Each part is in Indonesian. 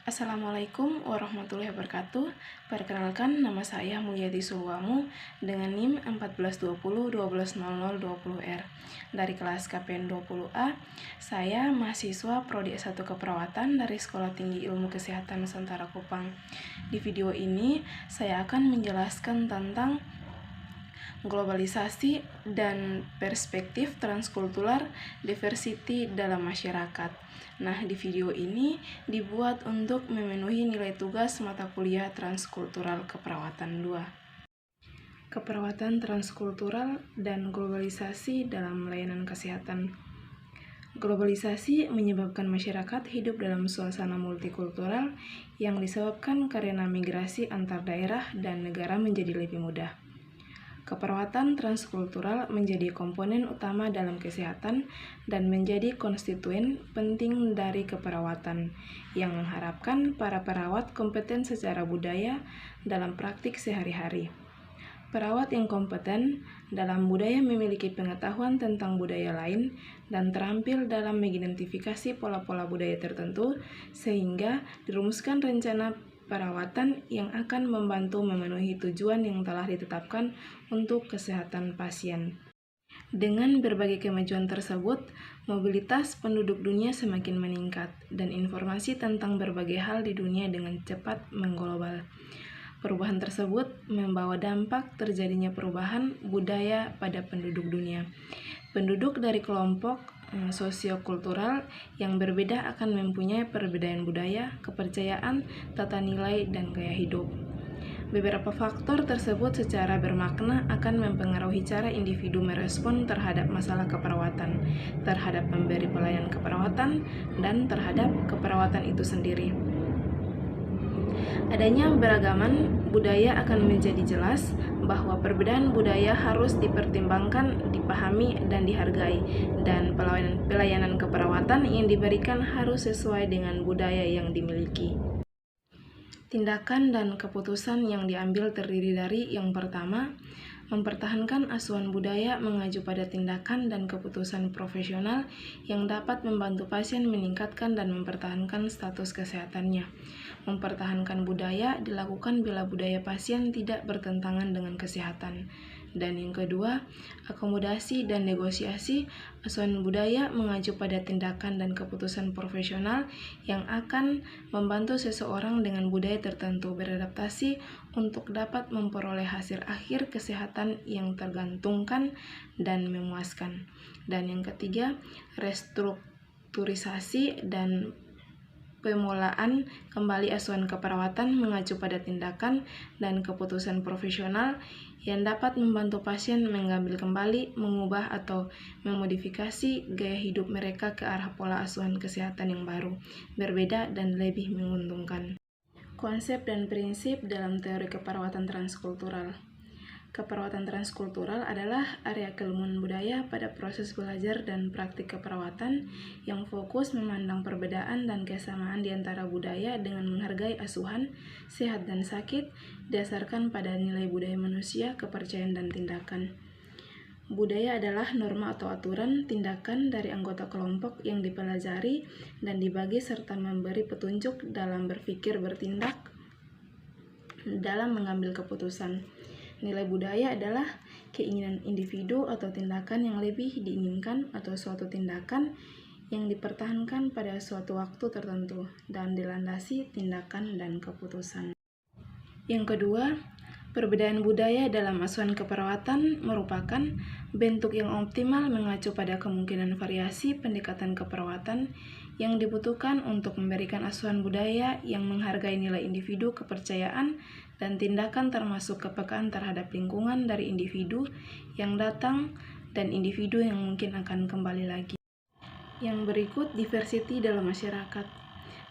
Assalamualaikum warahmatullahi wabarakatuh. Perkenalkan, nama saya Mulyadi Sulwamu dengan NIM 1420120020R dari kelas KPN 20A. Saya mahasiswa Prodi S1 Keperawatan dari Sekolah Tinggi Ilmu Kesehatan Nusantara Kupang. Di video ini saya akan menjelaskan tentang globalisasi dan perspektif transkultural diversity dalam masyarakat. Nah, di video ini dibuat untuk memenuhi nilai tugas mata kuliah Transkultural Keperawatan 2. Keperawatan transkultural dan globalisasi dalam layanan kesehatan. Globalisasi menyebabkan masyarakat hidup dalam suasana multikultural yang disebabkan karena migrasi antar daerah dan negara menjadi lebih mudah. Keperawatan transkultural menjadi komponen utama dalam kesehatan dan menjadi konstituen penting dari keperawatan yang mengharapkan para perawat kompeten secara budaya dalam praktik sehari-hari. Perawat yang kompeten dalam budaya memiliki pengetahuan tentang budaya lain dan terampil dalam mengidentifikasi pola-pola budaya tertentu sehingga dirumuskan rencana perawatan yang akan membantu memenuhi tujuan yang telah ditetapkan untuk kesehatan pasien. Dengan berbagai kemajuan tersebut, mobilitas penduduk dunia semakin meningkat dan informasi tentang berbagai hal di dunia dengan cepat mengglobal. Perubahan tersebut membawa dampak terjadinya perubahan budaya pada penduduk dunia. Penduduk dari kelompok sosiokultural yang berbeda akan mempunyai perbedaan budaya, kepercayaan, tata nilai, dan gaya hidup. Beberapa faktor tersebut secara bermakna akan mempengaruhi cara individu merespon terhadap masalah keperawatan, terhadap pemberi pelayanan keperawatan, dan terhadap keperawatan itu sendiri. Adanya beragaman budaya akan menjadi jelas bahwa perbedaan budaya harus dipertimbangkan, dipahami, dan dihargai, dan pelayanan keperawatan yang diberikan harus sesuai dengan budaya yang dimiliki. Tindakan dan keputusan yang diambil terdiri dari yang pertama, mempertahankan asuhan budaya mengacu pada tindakan dan keputusan profesional yang dapat membantu pasien meningkatkan dan mempertahankan status kesehatannya. Mempertahankan budaya dilakukan bila budaya pasien tidak bertentangan dengan kesehatan. Dan yang kedua, akomodasi dan negosiasi asuhan budaya mengacu pada tindakan dan keputusan profesional yang akan membantu seseorang dengan budaya tertentu beradaptasi untuk dapat memperoleh hasil akhir kesehatan yang tergantungkan dan memuaskan. Dan yang ketiga, restrukturisasi dan pemulaan kembali asuhan keperawatan mengacu pada tindakan dan keputusan profesional yang dapat membantu pasien mengambil kembali, mengubah atau memodifikasi gaya hidup mereka ke arah pola asuhan kesehatan yang baru, berbeda dan lebih menguntungkan. Konsep dan prinsip dalam teori keperawatan transkultural. Keperawatan transkultural adalah area keilmuan budaya pada proses belajar dan praktik keperawatan yang fokus memandang perbedaan dan kesamaan di antara budaya dengan menghargai asuhan, sehat dan sakit, didasarkan pada nilai budaya manusia, kepercayaan, dan tindakan. Budaya adalah norma atau aturan tindakan dari anggota kelompok yang dipelajari dan dibagi serta memberi petunjuk dalam berpikir, bertindak, dalam mengambil keputusan. Nilai budaya adalah keinginan individu atau tindakan yang lebih diinginkan atau suatu tindakan yang dipertahankan pada suatu waktu tertentu dan dilandasi tindakan dan keputusan. Yang kedua, perbedaan budaya dalam asuhan keperawatan merupakan bentuk yang optimal mengacu pada kemungkinan variasi pendekatan keperawatan yang dibutuhkan untuk memberikan asuhan budaya yang menghargai nilai individu, kepercayaan, dan tindakan termasuk kepekaan terhadap lingkungan dari individu yang datang dan individu yang mungkin akan kembali lagi. Yang berikut, diversity dalam masyarakat.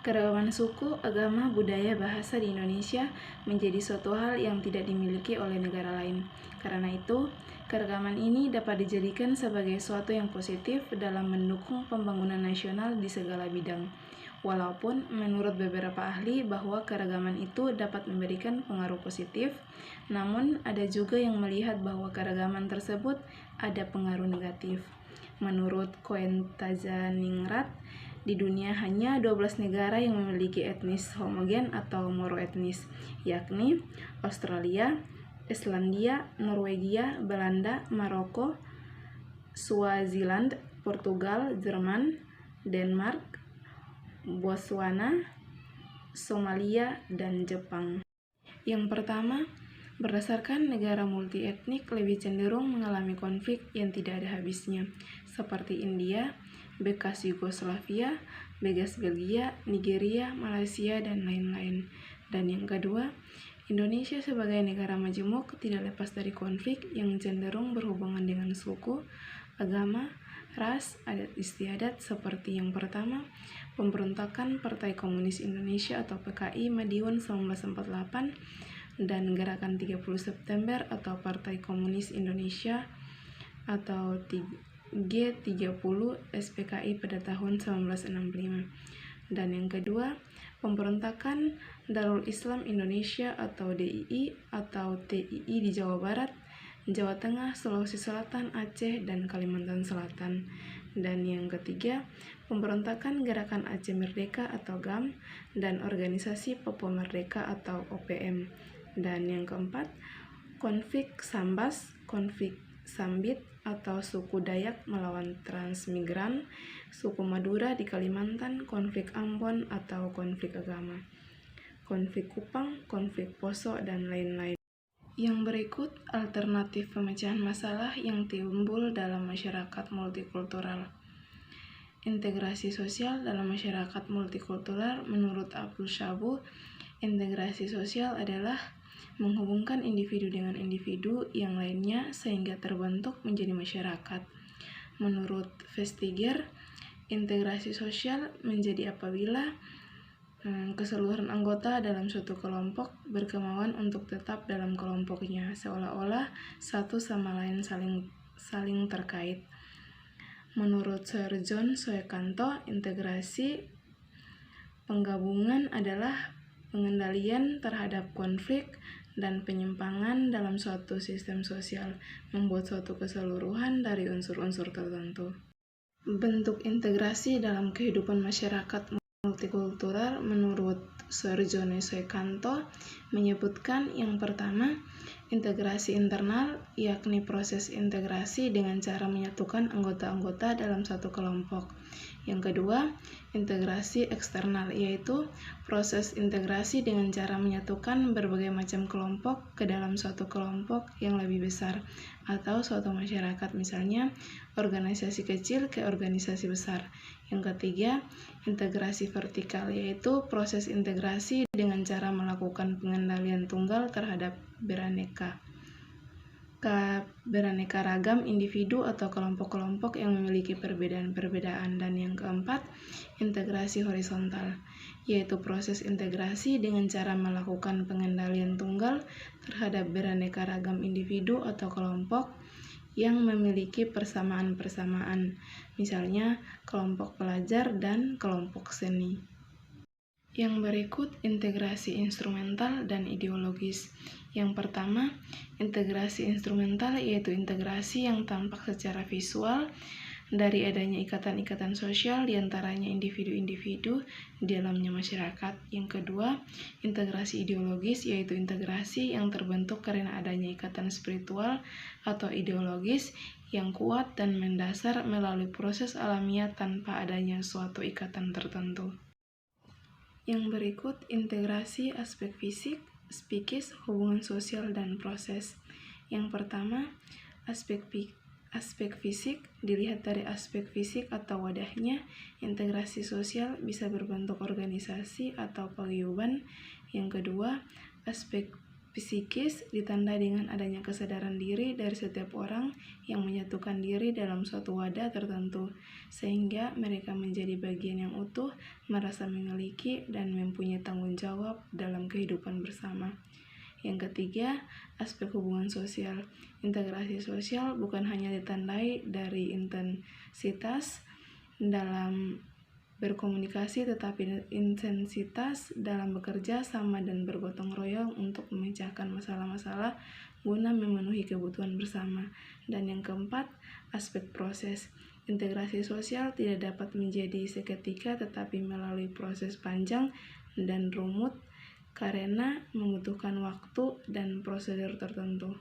Keragaman suku, agama, budaya, bahasa di Indonesia menjadi suatu hal yang tidak dimiliki oleh negara lain. Karena itu, keragaman ini dapat dijadikan sebagai suatu yang positif dalam mendukung pembangunan nasional di segala bidang. Walaupun menurut beberapa ahli bahwa keragaman itu dapat memberikan pengaruh positif, namun ada juga yang melihat bahwa keragaman tersebut ada pengaruh negatif. Menurut Koentazaningrat, di dunia hanya 12 negara yang memiliki etnis homogen atau monoetnis, yakni Australia, Islandia, Norwegia, Belanda, Maroko, Swaziland, Portugal, Jerman, Denmark, Botswana, Somalia, dan Jepang. Yang pertama, berdasarkan negara multietnik lebih cenderung mengalami konflik yang tidak ada habisnya, seperti India, bekas Yugoslavia, bekas Belgia, Nigeria, Malaysia, dan lain-lain. Dan yang kedua, Indonesia sebagai negara majemuk tidak lepas dari konflik yang cenderung berhubungan dengan suku, agama, ras, adat istiadat seperti yang pertama, pemberontakan Partai Komunis Indonesia atau PKI Madiun 1948 dan Gerakan 30 September atau Partai Komunis Indonesia atau G30 SPKI pada tahun 1965. Dan yang kedua, pemberontakan Darul Islam Indonesia atau DII atau TII di Jawa Barat, Jawa Tengah, Sulawesi Selatan, Aceh, dan Kalimantan Selatan. Dan yang ketiga, pemberontakan Gerakan Aceh Merdeka atau GAM dan Organisasi Papua Merdeka atau OPM. Dan yang keempat, konflik Sambas, konflik Sambit atau suku Dayak melawan transmigran, suku Madura di Kalimantan, konflik Ambon atau konflik agama, konflik Kupang, konflik Poso, dan lain-lain. Yang berikut alternatif pemecahan masalah yang timbul dalam masyarakat multikultural. Integrasi sosial dalam masyarakat multikultural. Menurut Abdul Shabu, integrasi sosial adalah menghubungkan individu dengan individu yang lainnya sehingga terbentuk menjadi masyarakat. Menurut Vestiger, integrasi sosial menjadi apabila keseluruhan anggota dalam suatu kelompok berkemauan untuk tetap dalam kelompoknya, seolah-olah satu sama lain saling terkait. Menurut Sir John Soekanto, integrasi penggabungan adalah pengendalian terhadap konflik dan penyimpangan dalam suatu sistem sosial, membuat suatu keseluruhan dari unsur-unsur tertentu. Bentuk integrasi dalam kehidupan masyarakat multikultural menurut Sir John Soekanto menyebutkan yang pertama, integrasi internal, yakni proses integrasi dengan cara menyatukan anggota-anggota dalam satu kelompok. Yang kedua, integrasi eksternal, yaitu proses integrasi dengan cara menyatukan berbagai macam kelompok ke dalam suatu kelompok yang lebih besar atau suatu masyarakat, misalnya organisasi kecil ke organisasi besar. Yang ketiga, integrasi vertikal, yaitu proses integrasi dengan cara melakukan pengendalian tunggal terhadap beraneka ragam individu atau kelompok-kelompok yang memiliki perbedaan-perbedaan. Dan yang keempat, integrasi horizontal, yaitu proses integrasi dengan cara melakukan pengendalian tunggal terhadap beraneka ragam individu atau kelompok yang memiliki persamaan-persamaan, misalnya kelompok pelajar dan kelompok seni. Yang berikut integrasi instrumental dan ideologis. Yang pertama, integrasi instrumental, yaitu integrasi yang tampak secara visual dari adanya ikatan-ikatan sosial diantaranya individu-individu di dalamnya masyarakat. Yang kedua, integrasi ideologis, yaitu integrasi yang terbentuk karena adanya ikatan spiritual atau ideologis yang kuat dan mendasar melalui proses alamiah tanpa adanya suatu ikatan tertentu. Yang berikut integrasi aspek fisik, psikis, hubungan sosial, dan proses. Yang pertama, aspek fisik dilihat dari aspek fisik atau wadahnya. Integrasi sosial bisa berbentuk organisasi atau paguyuban. Yang kedua, aspek psikis ditandai dengan adanya kesadaran diri dari setiap orang yang menyatukan diri dalam suatu wadah tertentu, sehingga mereka menjadi bagian yang utuh, merasa memiliki dan mempunyai tanggung jawab dalam kehidupan bersama. Yang ketiga, aspek hubungan sosial. Integrasi sosial bukan hanya ditandai dari intensitas dalam berkomunikasi, tetapi intensitas dalam bekerja sama dan bergotong royong untuk memecahkan masalah-masalah guna memenuhi kebutuhan bersama. Dan yang keempat, aspek proses. Integrasi sosial tidak dapat menjadi seketika tetapi melalui proses panjang dan rumit karena membutuhkan waktu dan prosedur tertentu.